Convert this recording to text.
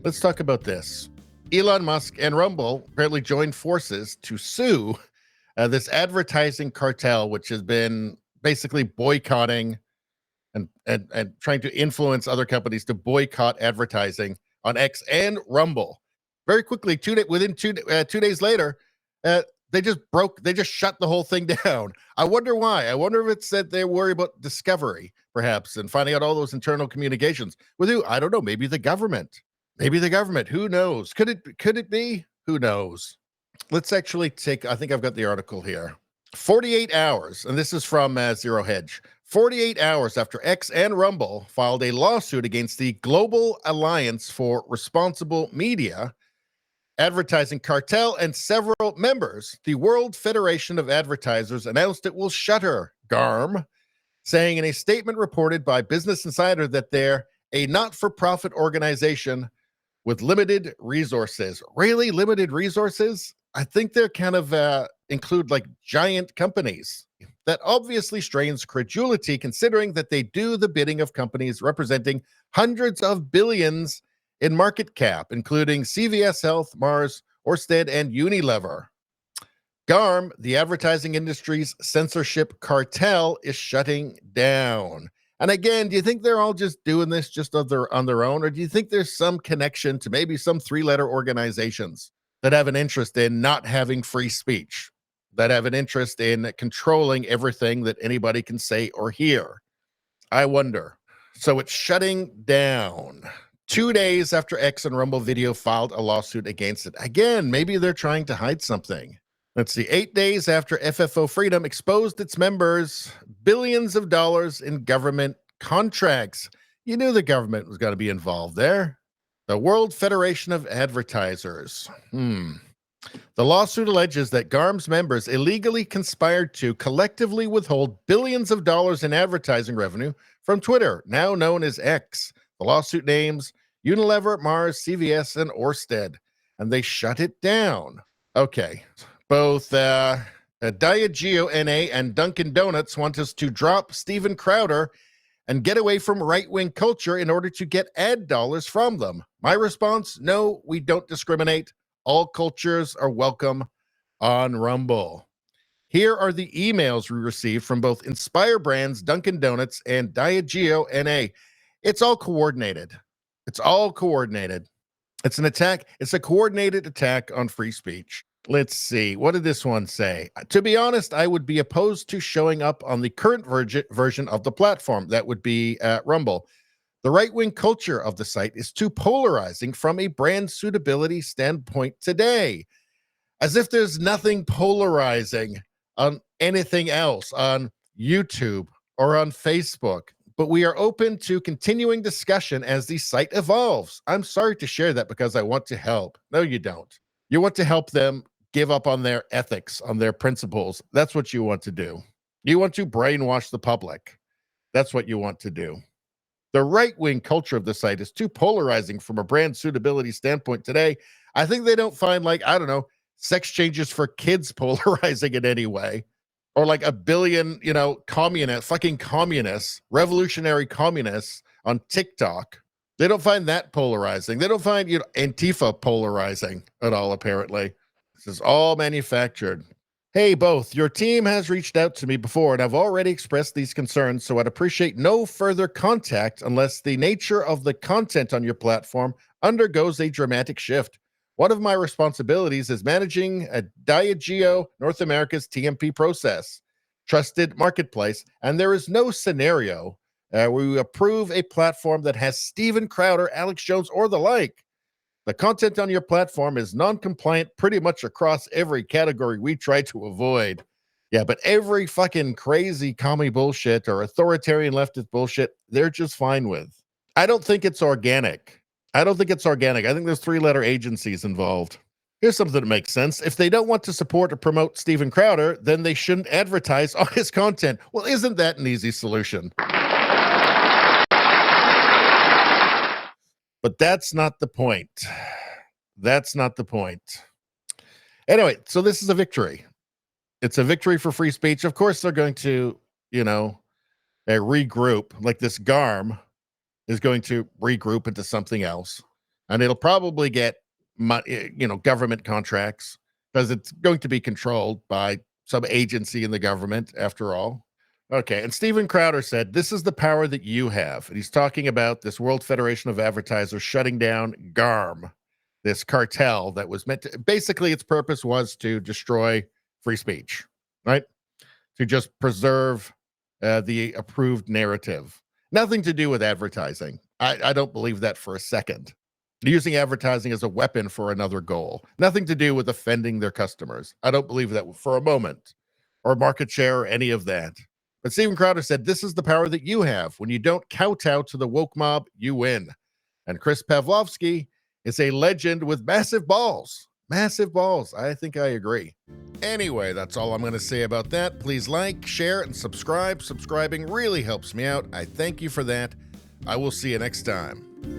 Let's talk about this. Elon Musk and Rumble apparently joined forces to sue this advertising cartel, which has been basically boycotting and trying to influence other companies to boycott advertising on X and Rumble. Very quickly, within 2 days later, they just shut the whole thing down. I wonder why. I wonder if it's that they worry about discovery, perhaps, and finding out all those internal communications. With who? I don't know. Maybe the government. Maybe the government. Who knows? Could it be? Who knows? Let's actually I think I've got the article here. 48 hours, and this is from Zero Hedge. 48 hours after X and Rumble filed a lawsuit against the Global Alliance for Responsible Media Advertising Cartel and several members, the World Federation of Advertisers announced it will shutter GARM, saying in a statement reported by Business Insider that they're a not-for-profit organization with limited resources. Really? Limited resources? I think they're kind of include like giant companies. That obviously strains credulity, considering that they do the bidding of companies representing hundreds of billions in market cap, including CVS Health, Mars, Orsted, and Unilever. GARM, the advertising industry's censorship cartel, is shutting down. And again, do you think they're all just doing this just on their own? Or do you think there's some connection to maybe some three-letter organizations that have an interest in not having free speech, that have an interest in controlling everything that anybody can say or hear? I wonder. So it's shutting down 2 days after X and Rumble Video filed a lawsuit against it. Again, maybe they're trying to hide something. Let's see. 8 days after FFO Freedom exposed its members billions of dollars in government contracts. You knew the government was going to be involved there. The World Federation of Advertisers. The lawsuit alleges that GARM's members illegally conspired to collectively withhold billions of dollars in advertising revenue from Twitter, now known as X. The lawsuit names Unilever, Mars, CVS, and Orsted, and they shut it down. Okay. Both Diageo NA and Dunkin' Donuts want us to drop Steven Crowder and get away from right-wing culture in order to get ad dollars from them. My response, no, we don't discriminate. All cultures are welcome on Rumble. Here are the emails we received from both Inspire Brands, Dunkin' Donuts, and Diageo NA. It's all coordinated. It's all coordinated. It's an attack. It's a coordinated attack on free speech. Let's see. What did this one say? To be honest, I would be opposed to showing up on the current version of the platform. That would be Rumble. The right-wing culture of the site is too polarizing from a brand suitability standpoint today. As if there's nothing polarizing on anything else on YouTube or on Facebook. But we are open to continuing discussion as the site evolves. I'm sorry to share that because I want to help. No, you don't. You want to help them give up on their ethics, on their principles. That's what you want to do. You want to brainwash the public. That's what you want to do. The right-wing culture of the site is too polarizing from a brand suitability standpoint today. I think they don't find, like, I don't know, sex changes for kids polarizing in any way. Or like a billion, fucking communists, revolutionary communists on TikTok. They don't find that polarizing. They don't find, Antifa polarizing at all, apparently. This is all manufactured. Hey, both, your team has reached out to me before, and I've already expressed these concerns, so I'd appreciate no further contact unless the nature of the content on your platform undergoes a dramatic shift. One of my responsibilities is managing a Diageo North America's TMP process, trusted marketplace, and there is no scenario where we approve a platform that has Steven Crowder, Alex Jones, or the like. The content on your platform is non-compliant pretty much across every category we try to avoid. Yeah, but every fucking crazy commie bullshit or authoritarian leftist bullshit, they're just fine with. I don't think it's organic. I think there's three-letter agencies involved. Here's something that makes sense. If they don't want to support or promote Steven Crowder, then they shouldn't advertise on his content. Well, isn't that an easy solution? But that's not the point. That's not the point. Anyway, so this is a victory. It's a victory for free speech. Of course, they're going to, regroup. Like this GARM is going to regroup into something else. and it'll probably get government contracts because it's going to be controlled by some agency in the government after all. Okay, and Steven Crowder said, "This is the power that you have." And he's talking about this World Federation of Advertisers shutting down GARM, this cartel that was meant to, basically, its purpose was to destroy free speech, right? To just preserve the approved narrative. Nothing to do with advertising. I don't believe that for a second. Using advertising as a weapon for another goal. Nothing to do with offending their customers. I don't believe that for a moment, or market share, or any of that. But Steven Crowder said, "This is the power that you have. When you don't kowtow to the woke mob, you win." And Chris Pavlovsky is a legend with massive balls. Massive balls. I think I agree. Anyway, that's all I'm going to say about that. Please like, share, and subscribe. Subscribing really helps me out. I thank you for that. I will see you next time.